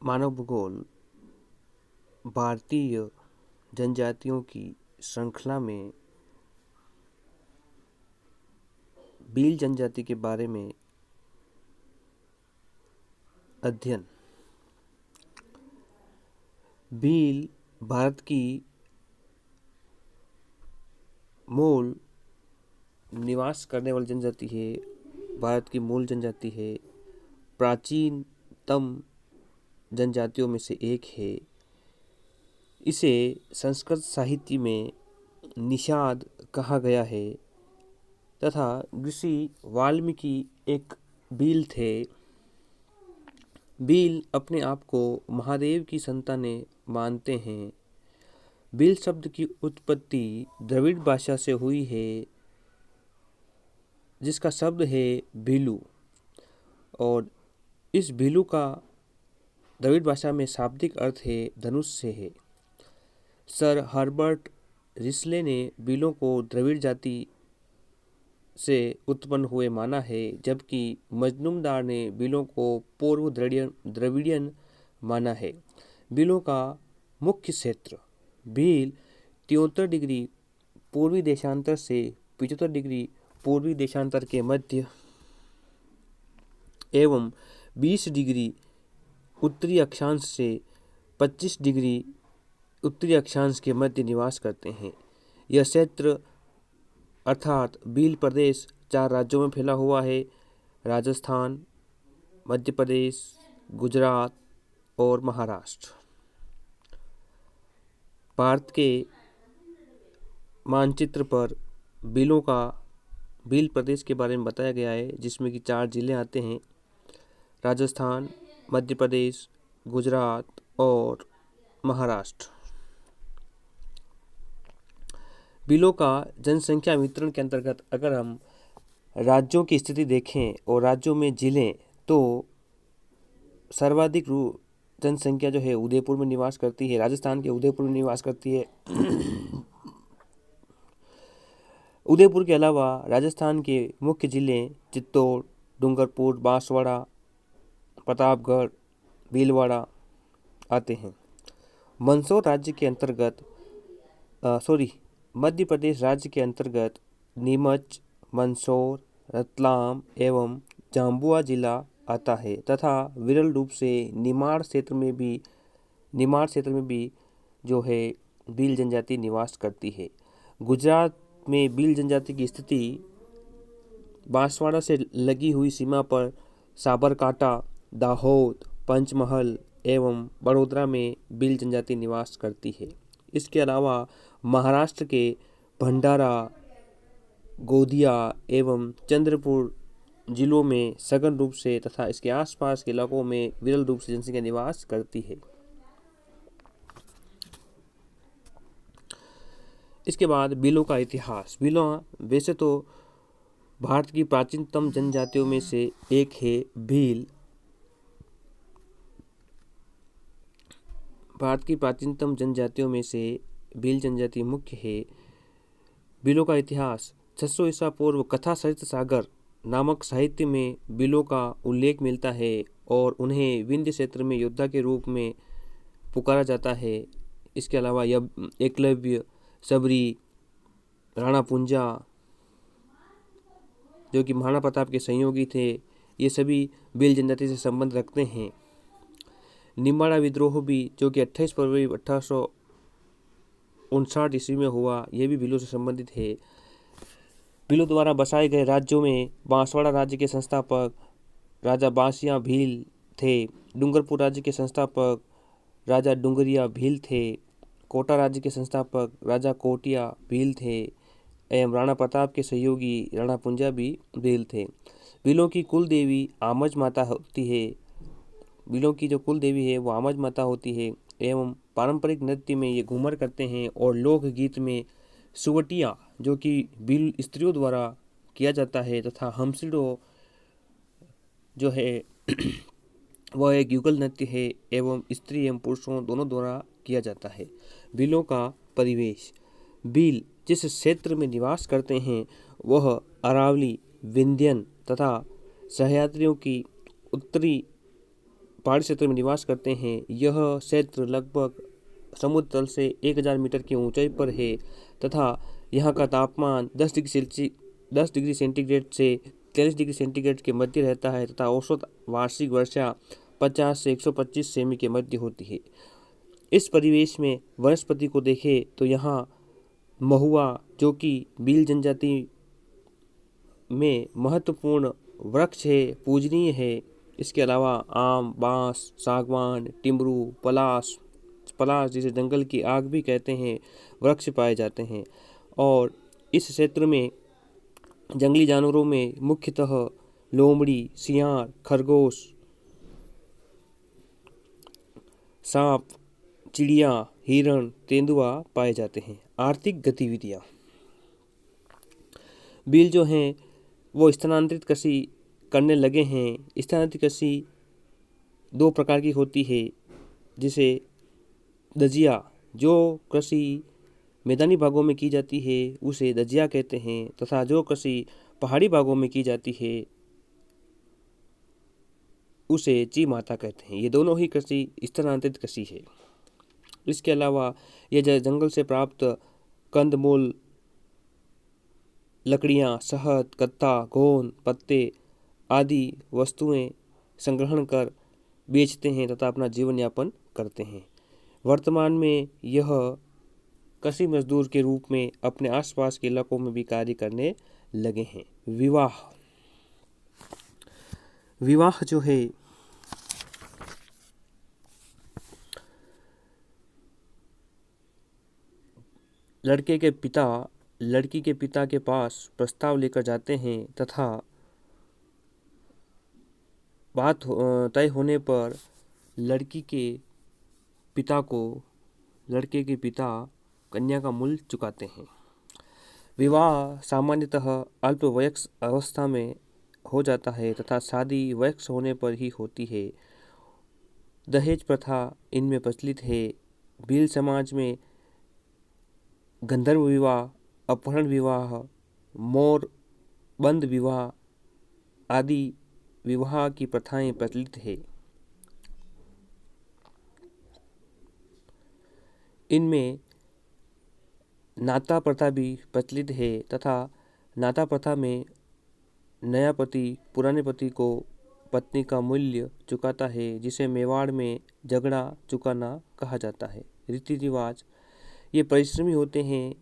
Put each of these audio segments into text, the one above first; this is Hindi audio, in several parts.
मानव भूगोल भारतीय जनजातियों की श्रृंखला में भील जनजाति के बारे में अध्ययन। भील भारत की मूल निवास करने वाली जनजाति है। भारत की मूल जनजाति है। प्राचीनतम जनजातियों में से एक है। इसे संस्कृत साहित्य में निषाद कहा गया है तथा ऋषि वाल्मीकि एक भील थे। भील अपने आप को महादेव की संतानें मानते हैं। भील शब्द की उत्पत्ति द्रविड़ भाषा से हुई है जिसका शब्द है भीलू, और इस भीलू का द्रविड़ भाषा में शाब्दिक अर्थ है धनुष से है। सर हर्बर्ट रिस्ले ने भीलों को द्रविड़ जाति से उत्पन्न हुए माना है, जबकि मजनूमदार ने भीलों को पूर्व द्रविडियन माना है। भीलों का मुख्य क्षेत्र भील 73 डिग्री पूर्वी देशांतर से 75 डिग्री पूर्वी देशांतर के मध्य एवं 20 डिग्री उत्तरी अक्षांश से 25 डिग्री उत्तरी अक्षांश के मध्य निवास करते हैं। यह क्षेत्र अर्थात भील प्रदेश 4 राज्यों में फैला हुआ है: राजस्थान, मध्य प्रदेश, गुजरात और महाराष्ट्र। भारत के मानचित्र पर भील प्रदेश के बारे में बताया गया है, जिसमें कि 4 जिले आते हैं: राजस्थान, मध्य प्रदेश, गुजरात और महाराष्ट्र। भीलों का जनसंख्या वितरण के अंतर्गत अगर हम राज्यों की स्थिति देखें और राज्यों में जिले, तो सर्वाधिक जनसंख्या जो है उदयपुर में निवास करती है। राजस्थान के उदयपुर में निवास करती है। उदयपुर के अलावा राजस्थान के मुख्य जिले चित्तौड़, डूंगरपुर, बांसवाड़ा, प्रतापगढ़, भीलवाड़ा आते हैं। मंदसौर राज्य के अंतर्गत मध्य प्रदेश राज्य के अंतर्गत नीमच, मंदसौर, रतलाम एवं झाबुआ जिला आता है तथा विरल रूप से निमाड़ क्षेत्र में भी जो है भील जनजाति निवास करती है। गुजरात में भील जनजाति की स्थिति बांसवाड़ा से लगी हुई सीमा पर साबरकांठा, दाहोद, पंचमहल एवं बड़ोदरा में भील जनजाति निवास करती है। इसके अलावा महाराष्ट्र के भंडारा, गोंदिया एवं चंद्रपुर जिलों में सघन रूप से तथा इसके आसपास के इलाकों में विरल रूप से जनसंख्या निवास करती है। इसके बाद भीलों का इतिहास। भीलों वैसे तो भारत की प्राचीनतम जनजातियों में से एक है। भारत की प्राचीनतम जनजातियों में से भील जनजाति मुख्य है। भीलों का इतिहास 600 ईसा पूर्व कथा सरित सागर नामक साहित्य में भीलों का उल्लेख मिलता है और उन्हें विंध्य क्षेत्र में योद्धा के रूप में पुकारा जाता है। इसके अलावा एकलव्य, सबरी, राणा पुंजा जो कि महाराणा प्रताप के सहयोगी थे, ये सभी भील जनजाति से संबंध रखते हैं। निमाड़ा विद्रोह भी जो कि 28 फरवरी 1859 ईस्वी में हुआ, यह भी भीलों से संबंधित है। भीलों द्वारा बसाए गए राज्यों में बांसवाड़ा राज्य के संस्थापक राजा बांसिया भील थे। डूंगरपुर राज्य के संस्थापक राजा डूंगरिया भील थे। कोटा राज्य के संस्थापक राजा कोटिया भील थे एवं राणा प्रताप के सहयोगी राणा पुंजा भी भील थे। भीलों की कुल देवी आमज माता होती है। भीलों की जो कुल देवी है वो आमज माता होती है एवं पारंपरिक नृत्य में ये घूमर करते हैं और लोकगीत में सुवटिया जो कि भील स्त्रियों द्वारा किया जाता है तथा हमसिडो जो है वह एक युगल नृत्य है एवं स्त्री एवं पुरुषों दोनों द्वारा किया जाता है। भीलों का परिवेश। भील जिस क्षेत्र में निवास करते हैं वह अरावली, विंध्यन तथा सह्याद्रियों की उत्तरी पहाड़ी क्षेत्र में निवास करते हैं। यह क्षेत्र लगभग समुद्र तल से 1000 मीटर की ऊंचाई पर है तथा यहाँ का तापमान 10 डिग्री सेंटीग्रेड से 43 डिग्री सेंटीग्रेड के मध्य रहता है तथा औसत वार्षिक वर्षा 50 से 125 सेमी के मध्य होती है। इस परिवेश में वनस्पति को देखें तो यहाँ महुआ, जो कि बील जनजाति में महत्वपूर्ण वृक्ष है, पूजनीय है। इसके अलावा आम, बांस, सागवान, टिमरू, पलाश जिसे जंगल की आग भी कहते हैं, वृक्ष पाए जाते हैं। और इस क्षेत्र में जंगली जानवरों में मुख्यतः लोमड़ी, सियार, खरगोश, सांप, चिड़िया, हिरण, तेंदुआ पाए जाते हैं। आर्थिक गतिविधियाँ, भील जो हैं वो स्थानांतरित कृषि करने लगे हैं। स्थानांतरित कृषि 2 प्रकार की होती है, जिसे दजिया, जो कृषि मैदानी भागों में की जाती है उसे दजिया कहते हैं तथा जो कृषि पहाड़ी भागों में की जाती है उसे ची माता कहते हैं। ये दोनों ही कृषि स्थानांतरित कृषि है। इसके अलावा ये जंगल से प्राप्त कंदमूल, लकड़ियाँ, शहद, कत्ता, गोंद, पत्ते आदि वस्तुएं संग्रहण कर बेचते हैं तथा अपना जीवन यापन करते हैं। वर्तमान में यह कृषि मजदूर के रूप में अपने आसपास के इलाकों में भी कार्य करने लगे हैं। विवाह जो है लड़के के पिता लड़की के पिता के पास प्रस्ताव लेकर जाते हैं तथा बात तय होने पर लड़के के पिता कन्या का मूल्य चुकाते हैं। विवाह सामान्यतः अल्पवयस्क अवस्था में हो जाता है तथा शादी वयस्क होने पर ही होती है। दहेज प्रथा इनमें प्रचलित है। भील समाज में गंधर्व विवाह, अपहरण विवाह, मोर बंद विवाह आदि विवाह की प्रथाएं प्रचलित है। इनमें नाता प्रथा भी प्रचलित है तथा नाता प्रथा में नया पति पुराने पति को पत्नी का मूल्य चुकाता है, जिसे मेवाड़ में झगड़ा चुकाना कहा जाता है। रीति रिवाज, ये परिश्रमी होते हैं,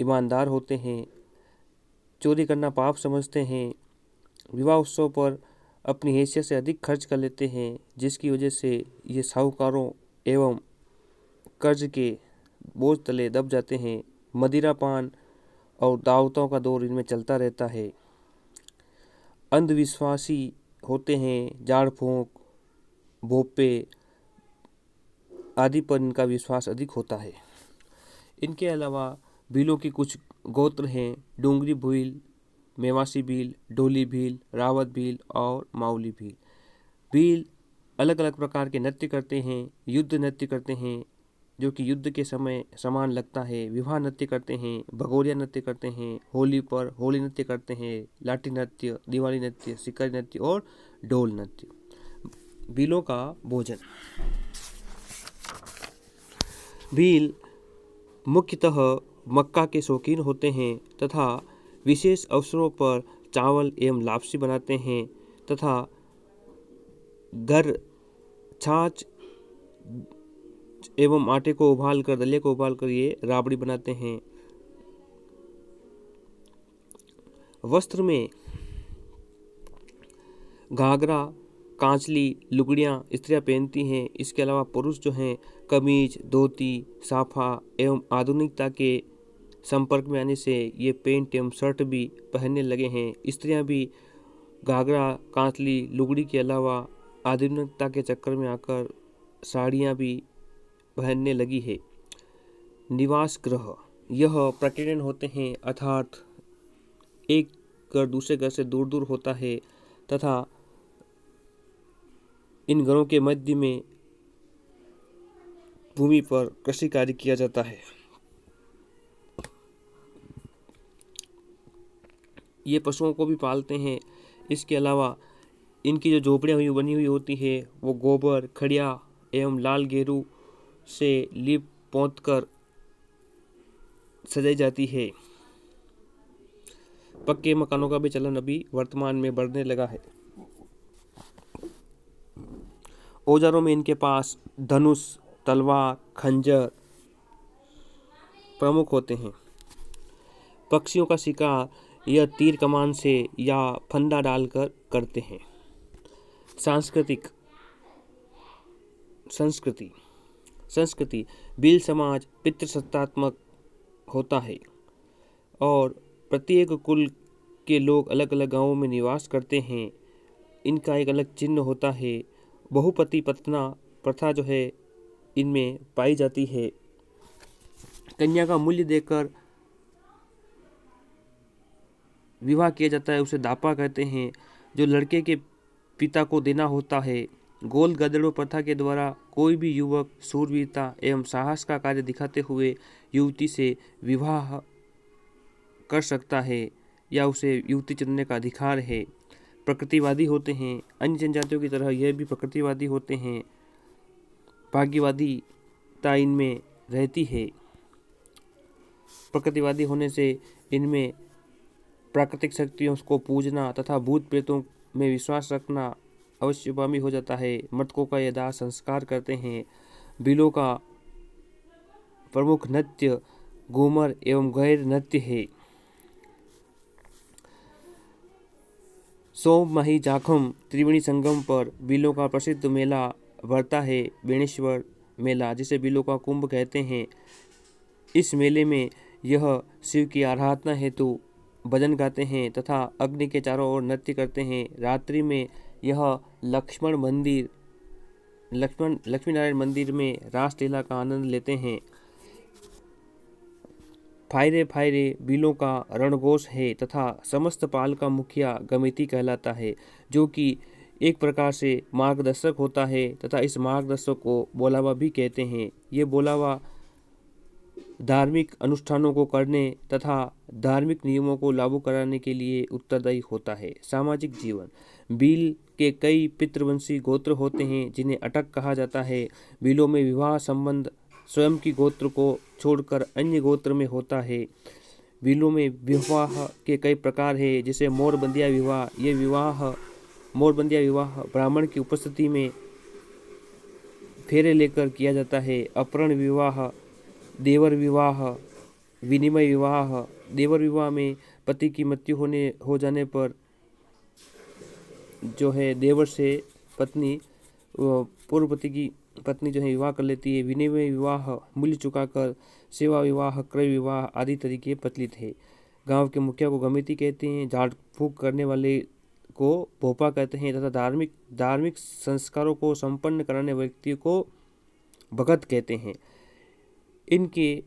ईमानदार होते हैं, चोरी करना पाप समझते हैं, विवाह उत्सव पर अपनी हैसियत से अधिक खर्च कर लेते हैं, जिसकी वजह से ये साहूकारों एवं कर्ज के बोझ तले दब जाते हैं। मदिरा पान और दावतों का दौर इनमें चलता रहता है। अंधविश्वासी होते हैं, झाड़ फूंक, भोपे आदि पर इनका विश्वास अधिक होता है। इनके अलावा भीलों की कुछ गोत्र हैं: डोंगरी भील, मेवासी भील, डोली भील, रावत भील और माउली भील। भील अलग अलग प्रकार के नृत्य करते हैं। युद्ध नृत्य करते हैं, जो कि युद्ध के समय समान लगता है। विवाह नृत्य करते हैं, भगोरिया नृत्य करते हैं, होली पर होली नृत्य करते हैं, लाठी नृत्य, दिवाली नृत्य, शिकारी नृत्य और ढोल नृत्य। भीलों का भोजन, भील मुख्यतः मक्का के शौकीन होते हैं तथा विशेष अवसरों पर चावल एवं लापसी बनाते हैं तथा घर छाछ एवं आटे को उबालकर, दलिया को उबालकर ये राबड़ी बनाते हैं। वस्त्र में घाघरा, कांचली, लुगड़ियाँ स्त्रियां पहनती हैं। इसके अलावा पुरुष जो हैं कमीज, धोती, साफा एवं आधुनिकता के संपर्क में आने से ये पेंट एवं शर्ट भी पहनने लगे हैं। स्त्रियां भी घाघरा, कांचली, लुगड़ी के अलावा आधुनिकता के चक्कर में आकर साड़ियाँ भी पहनने लगी है। निवास गृह, यह पर्यटन होते हैं, अर्थात एक घर दूसरे घर से दूर दूर होता है तथा इन घरों के मध्य में भूमि पर कृषि कार्य किया जाता है। ये पशुओं को भी पालते हैं। इसके अलावा इनकी जो झोपड़ियाँ हुई बनी हुई होती है वो गोबर, खड़िया एवं लाल गेरू से लीप पोत कर सजाई जाती है। पक्के मकानों का भी चलन अभी वर्तमान में बढ़ने लगा है। औजारों में इनके पास धनुष, तलवार, खंजर प्रमुख होते हैं। पक्षियों का शिकार यह तीर कमान से या फंदा डालकर करते हैं। संस्कृति भील समाज पितृसत्तात्मक होता है और प्रत्येक कुल के लोग अलग अलग गांवों में निवास करते हैं। इनका एक अलग चिन्ह होता है। बहुपति पतना प्रथा जो है इनमें पाई जाती है। कन्या का मूल्य देकर विवाह किया जाता है, उसे दापा कहते हैं, जो लड़के के पिता को देना होता है। गोल गधेड़ों प्रथा के द्वारा कोई भी युवक शूरवीरता एवं साहस का कार्य दिखाते हुए युवती से विवाह कर सकता है या उसे युवती चुनने का अधिकार है। प्रकृतिवादी होते हैं। अन्य जनजातियों की तरह यह भी प्रकृतिवादी होते हैं। भाग्यवादीता इनमें रहती है। प्रकृतिवादी होने से इनमें प्राकृतिक शक्तियों को पूजना तथा भूत प्रेतों में विश्वास रखना अवश्यगामी हो जाता है। मृतकों का यह दाह संस्कार करते हैं। भीलों का प्रमुख नृत्य घूमर एवं गैर नृत्य है। सोममाही जाखम त्रिवेणी संगम पर भीलों का प्रसिद्ध मेला भरता है, बेणेश्वर मेला, जिसे भीलों का कुंभ कहते हैं। इस मेले में यह शिव की आराधना हेतु भजन गाते हैं तथा अग्नि के चारों ओर नृत्य करते हैं। रात्रि में यह लक्ष्मी नारायण मंदिर में रासलीला का आनंद लेते हैं। फायरे फायरे भीलों का रणघोष है तथा समस्त पाल का मुखिया गमिती कहलाता है, जो कि एक प्रकार से मार्गदर्शक होता है तथा इस मार्गदर्शक को बोलावा भी कहते हैं। ये बोलावा धार्मिक अनुष्ठानों को करने तथा धार्मिक नियमों को लागू कराने के लिए उत्तरदायी होता है। सामाजिक जीवन भील के कई पितृवंशी गोत्र होते हैं जिन्हें अटक कहा जाता है। भीलों में विवाह संबंध स्वयं की गोत्र को छोड़कर अन्य गोत्र में होता है। भीलों में विवाह के कई प्रकार हैं, जैसे मोरबंदिया विवाह। ये मोरबंदिया विवाह ब्राह्मण की उपस्थिति में फेरे लेकर किया जाता है। अपहरण विवाह, देवर विवाह, विनिमय विवाह। देवर विवाह में पति की मृत्यु हो जाने पर जो है देवर से पत्नी पूर्व पति की पत्नी जो है विवाह कर लेती है। विनिमय विवाह मूल्य चुकाकर, सेवा विवाह, क्रय विवाह आदि तरीके प्रचलित है। गांव के मुखिया को गमिती कहते हैं। झाड़ फूक करने वाले को भोपा कहते हैं तथा धार्मिक संस्कारों को संपन्न कराने व्यक्ति को भगत कहते हैं। इनके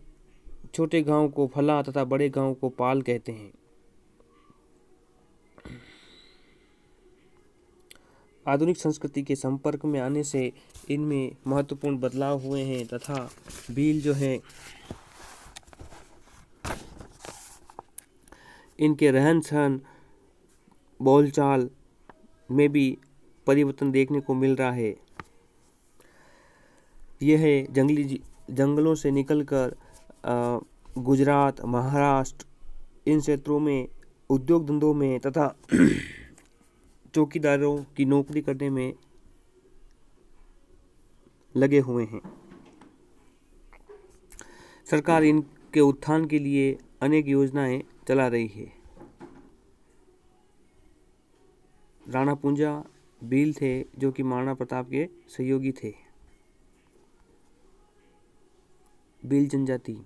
छोटे गांव को फला तथा बड़े गांव को पाल कहते हैं। आधुनिक संस्कृति के संपर्क में आने से इनमें महत्वपूर्ण बदलाव हुए हैं तथा भील जो है इनके रहन सहन, बोलचाल में भी परिवर्तन देखने को मिल रहा है। यह जंगलों से निकलकर गुजरात, महाराष्ट्र इन क्षेत्रों में उद्योग धंधों में तथा चौकीदारों की नौकरी करने में लगे हुए हैं। सरकार इनके उत्थान के लिए अनेक योजनाएं चला रही है। राणा पुंजा भील थे जो कि महाराणा प्रताप के सहयोगी थे। भील जनजाति